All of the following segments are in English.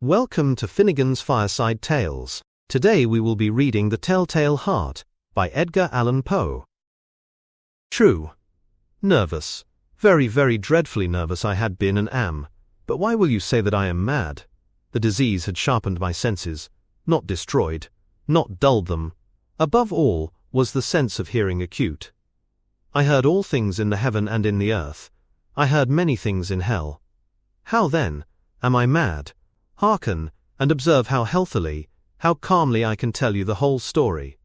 Welcome to Finnegan's Fireside Tales. Today we will be reading The Telltale Heart by Edgar Allan Poe. True. Nervous. Very, very dreadfully nervous I had been and am. But why will you say that I am mad? The disease had sharpened my senses, not destroyed, not dulled them. Above all was the sense of hearing acute. I heard all things in the heaven and in the earth. I heard many things in hell. How then? Am I mad? Hearken, and observe how healthily, how calmly I can tell you the whole story.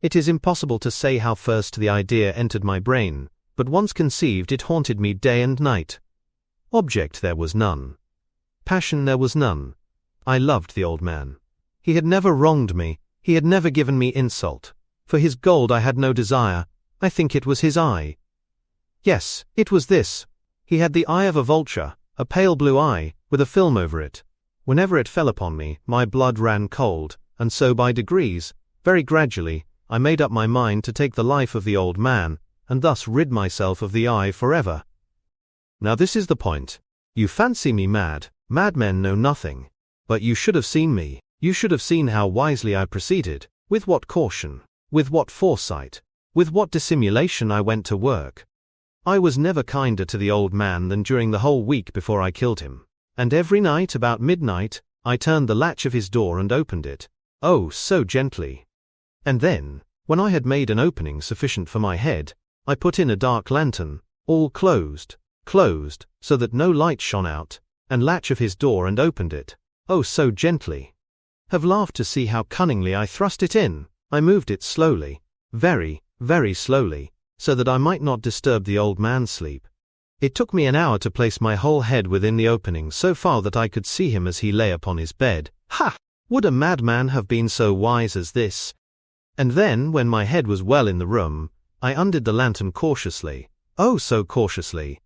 It is impossible to say how first the idea entered my brain, but once conceived it haunted me day and night. Object there was none. Passion there was none. I loved the old man. He had never wronged me, he had never given me insult. For his gold I had no desire, I think it was his eye. Yes, it was this. He had the eye of a vulture, a pale blue eye, with a film over it. Whenever it fell upon me, my blood ran cold, and so by degrees, very gradually, I made up my mind to take the life of the old man, and thus rid myself of the eye forever. Now this is the point. You fancy me mad, madmen know nothing. But you should have seen me, you should have seen how wisely I proceeded, with what caution, with what foresight, with what dissimulation I went to work. I was never kinder to the old man than during the whole week before I killed him. And every night about midnight, I turned the latch of his door and opened it. Oh, so gently. And then, when I had made an opening sufficient for my head, I put in a dark lantern, all closed, so that no light shone out, and latch of his door and opened it. Oh, so gently. Have laughed to see how cunningly I thrust it in. I moved it slowly, very, very slowly, so that I might not disturb the old man's sleep. It took me an hour to place my whole head within the opening so far that I could see him as he lay upon his bed. Ha! Would a madman have been so wise as this? And then, when my head was well in the room, I undid the lantern cautiously. Oh, so cautiously,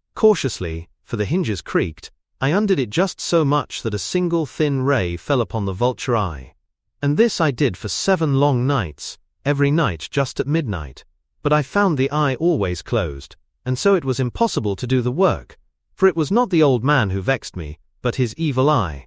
for the hinges creaked. I undid it just so much that a single thin ray fell upon the vulture eye. And this I did for 7 long nights, every night just at midnight. But I found the eye always closed. And so it was impossible to do the work, for it was not the old man who vexed me, but his evil eye.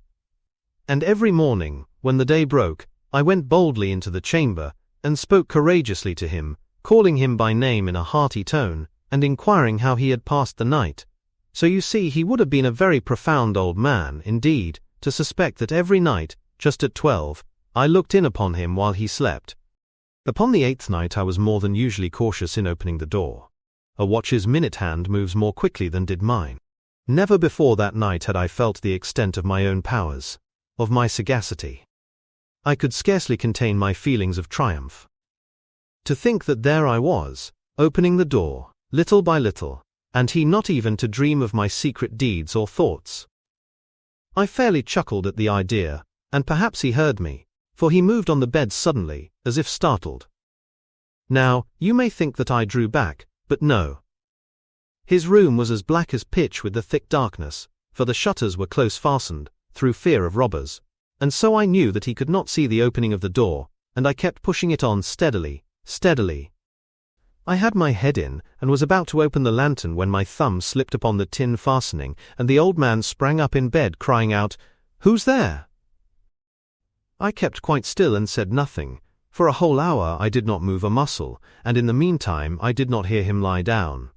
And every morning, when the day broke, I went boldly into the chamber, and spoke courageously to him, calling him by name in a hearty tone, and inquiring how he had passed the night. So you see he would have been a very profound old man, indeed, to suspect that every night, just at 12, I looked in upon him while he slept. Upon the 8th night I was more than usually cautious in opening the door. A watch's minute hand moves more quickly than did mine. Never before that night had I felt the extent of my own powers, of my sagacity. I could scarcely contain my feelings of triumph. To think that there I was, opening the door, little by little, and he not even to dream of my secret deeds or thoughts. I fairly chuckled at the idea, and perhaps he heard me, for he moved on the bed suddenly, as if startled. Now, you may think that I drew back, but no. His room was as black as pitch with the thick darkness, for the shutters were close fastened, through fear of robbers, and so I knew that he could not see the opening of the door, and I kept pushing it on steadily. I had my head in, and was about to open the lantern when my thumb slipped upon the tin fastening, and the old man sprang up in bed crying out, "Who's there?" I kept quite still and said nothing. For a whole hour I did not move a muscle, and in the meantime I did not hear him lie down.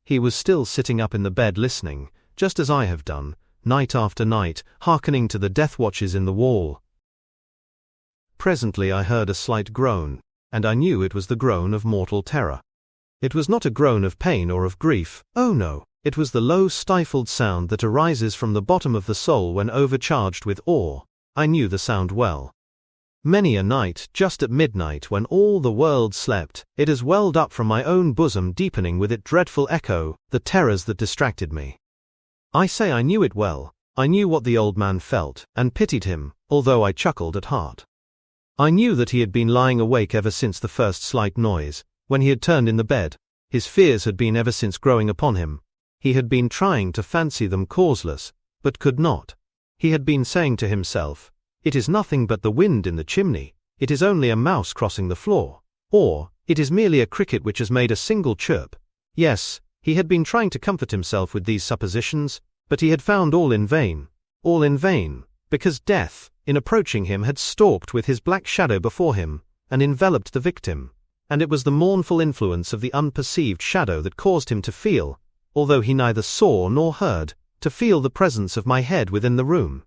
He was still sitting up in the bed listening, just as I have done, night after night, hearkening to the death watches in the wall. Presently I heard a slight groan, and I knew it was the groan of mortal terror. It was not a groan of pain or of grief, oh no, it was the low stifled sound that arises from the bottom of the soul when overcharged with awe. I knew the sound well. Many a night, just at midnight when all the world slept, it has welled up from my own bosom deepening with its dreadful echo, the terrors that distracted me. I say I knew it well, I knew what the old man felt, and pitied him, although I chuckled at heart. I knew that he had been lying awake ever since the first slight noise, when he had turned in the bed. His fears had been ever since growing upon him. He had been trying to fancy them causeless, but could not. He had been saying to himself, "It is nothing but the wind in the chimney, it is only a mouse crossing the floor," or, "It is merely a cricket which has made a single chirp." Yes, he had been trying to comfort himself with these suppositions, but he had found all in vain. all in vain, because death, in approaching him, had stalked with his black shadow before him, and enveloped the victim, and it was the mournful influence of the unperceived shadow that caused him to feel, although he neither saw nor heard, to feel the presence of my head within the room.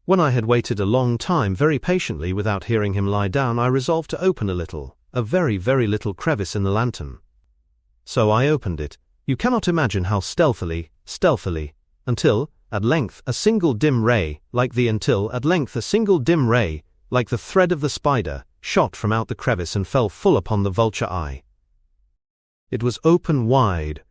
When I had waited a long time very patiently without hearing him lie down, I resolved to open a very, very little crevice in the lantern. So I opened it. You cannot imagine how stealthily, until, at length, a single dim ray, like the thread of the spider, shot from out the crevice and fell full upon the vulture eye. It was open wide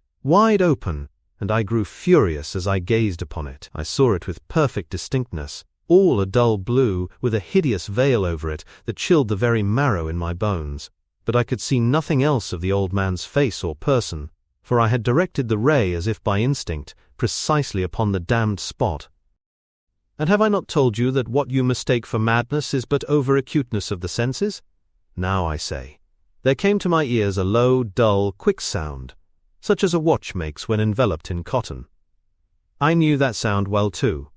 open, and I grew furious as I gazed upon it. I saw it with perfect distinctness, all a dull blue, with a hideous veil over it that chilled the very marrow in my bones, but I could see nothing else of the old man's face or person, for I had directed the ray as if by instinct, precisely upon the damned spot. And have I not told you that what you mistake for madness is but over-acuteness of the senses? Now I say, there came to my ears a low, dull, quick sound, such as a watch makes when enveloped in cotton. I knew that sound well too.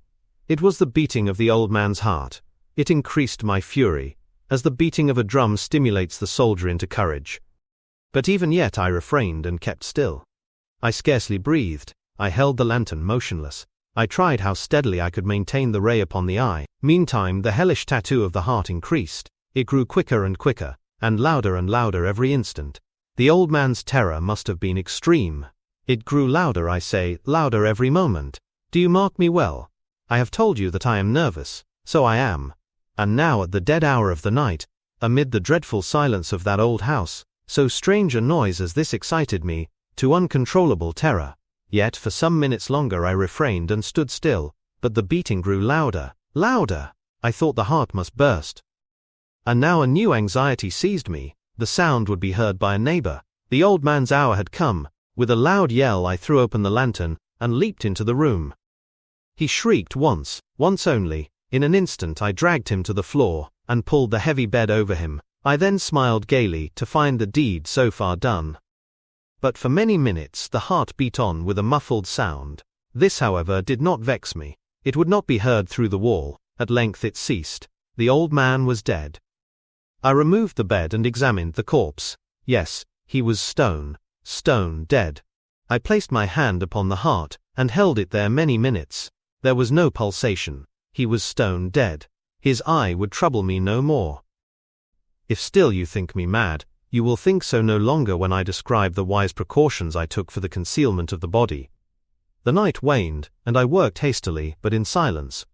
It was the beating of the old man's heart. It increased my fury, as the beating of a drum stimulates the soldier into courage. But even yet I refrained and kept still. I scarcely breathed. I held the lantern motionless. I tried how steadily I could maintain the ray upon the eye. Meantime the hellish tattoo of the heart increased. It grew quicker and quicker, and louder every instant. The old man's terror must have been extreme. It grew louder, I say, louder every moment. Do you mark me well? I have told you that I am nervous. So I am. And now at the dead hour of the night, amid the dreadful silence of that old house, so strange a noise as this excited me to uncontrollable terror. Yet for some minutes longer I refrained and stood still, but the beating grew louder. I thought the heart must burst. And now a new anxiety seized me. The sound would be heard by a neighbor. The old man's hour had come. With a loud yell I threw open the lantern and leaped into the room. He shrieked once only. In an instant I dragged him to the floor and pulled the heavy bed over him. I then smiled gaily to find the deed so far done. But for many minutes the heart beat on with a muffled sound. This, however, did not vex me. It would not be heard through the wall. At length it ceased. The old man was dead. I removed the bed and examined the corpse. Yes, he was stone dead. I placed my hand upon the heart and held it there many minutes. There was no pulsation. He was stone dead. His eye would trouble me no more. If still you think me mad, you will think so no longer when I describe the wise precautions I took for the concealment of the body. The night waned, and I worked hastily, but in silence.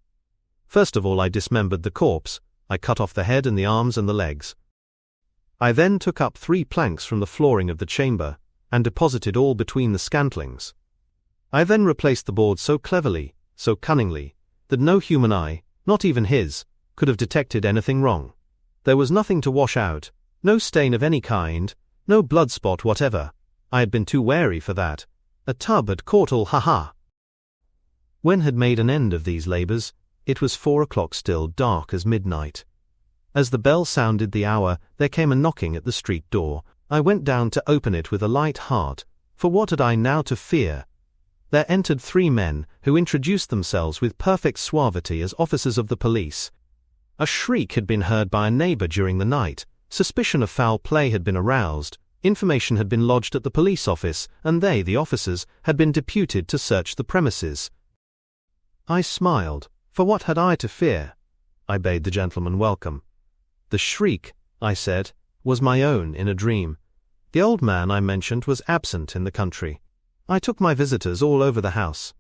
First of all I dismembered the corpse. I cut off the head and the arms and the legs. I then took up 3 planks from the flooring of the chamber, and deposited all between the scantlings. I then replaced the boards so cleverly, so cunningly, that no human eye, not even his, could have detected anything wrong. There was nothing to wash out, no stain of any kind, no blood spot whatever. I had been too wary for that. A tub had caught all, When had made an end of these labors, it was 4 o'clock, still dark as midnight. As the bell sounded the hour, there came a knocking at the street door. I went down to open it with a light heart, for what had I now to fear? There entered 3 men, who introduced themselves with perfect suavity as officers of the police. A shriek had been heard by a neighbor during the night. Suspicion of foul play had been aroused. Information had been lodged at the police office, and they, the officers, had been deputed to search the premises. I smiled, for what had I to fear? I bade the gentleman welcome. The shriek, I said, was my own in a dream. The old man I mentioned was absent in the country. I took my visitors all over the house.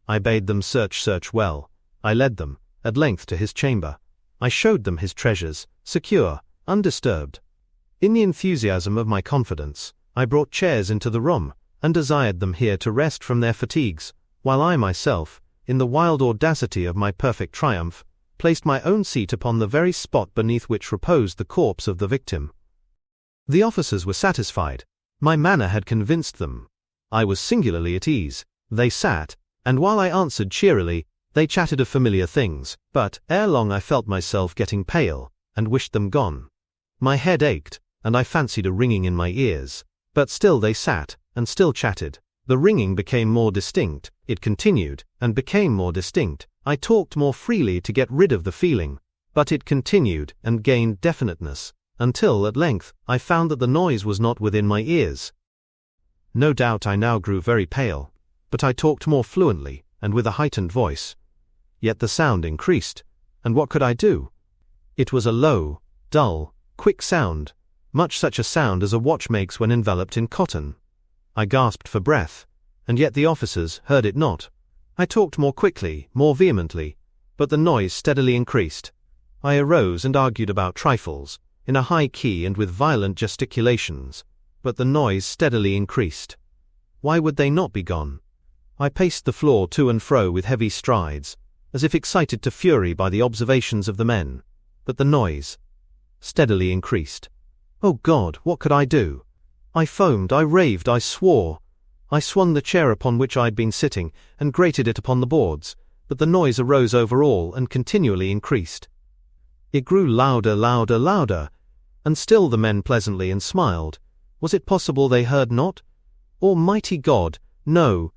I bade them search well. I led them, at length, to his chamber. I showed them his treasures, secure, undisturbed. In the enthusiasm of my confidence, I brought chairs into the room, and desired them here to rest from their fatigues, while I myself, in the wild audacity of my perfect triumph, placed my own seat upon the very spot beneath which reposed the corpse of the victim. The officers were satisfied. My manner had convinced them. I was singularly at ease. They sat, and while I answered cheerily, they chatted of familiar things, but ere long I felt myself getting pale, and wished them gone. My head ached, and I fancied a ringing in my ears, but still they sat, and still chatted. The ringing became more distinct, it continued, and became more distinct, I talked more freely to get rid of the feeling, but it continued and gained definiteness, until at length I found that the noise was not within my ears. No doubt I now grew very pale, but I talked more fluently and with a heightened voice. Yet the sound increased, and what could I do? It was a low, dull, quick sound, much such a sound as a watch makes when enveloped in cotton. I gasped for breath, and yet the officers heard it not. I talked more quickly, more vehemently, but the noise steadily increased. I arose and argued about trifles, in a high key and with violent gesticulations, but the noise steadily increased. Why would they not be gone? I paced the floor to and fro with heavy strides, as if excited to fury by the observations of the men, but the noise steadily increased. Oh God, what could I do? I foamed, I raved, I swore. I swung the chair upon which I had been sitting, and grated it upon the boards, but the noise arose over all and continually increased. It grew louder, louder, louder, and still the men pleasantly and smiled. Was it possible they heard not? Almighty God, no,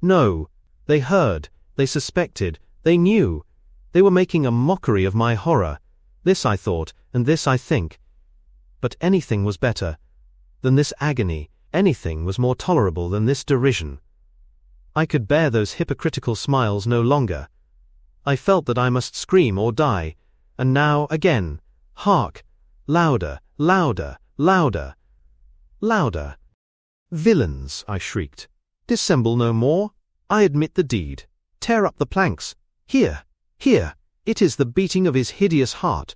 no, they heard, they suspected, they knew. They were making a mockery of my horror. This I thought, and this I think. But anything was better than this agony, anything was more tolerable than this derision. I could bear those hypocritical smiles no longer. I felt that I must scream or die, and now again, hark, louder, louder, louder, louder. Villains, I shrieked, dissemble no more. I admit the deed. Tear up the planks. Here, here, it is the beating of his hideous heart.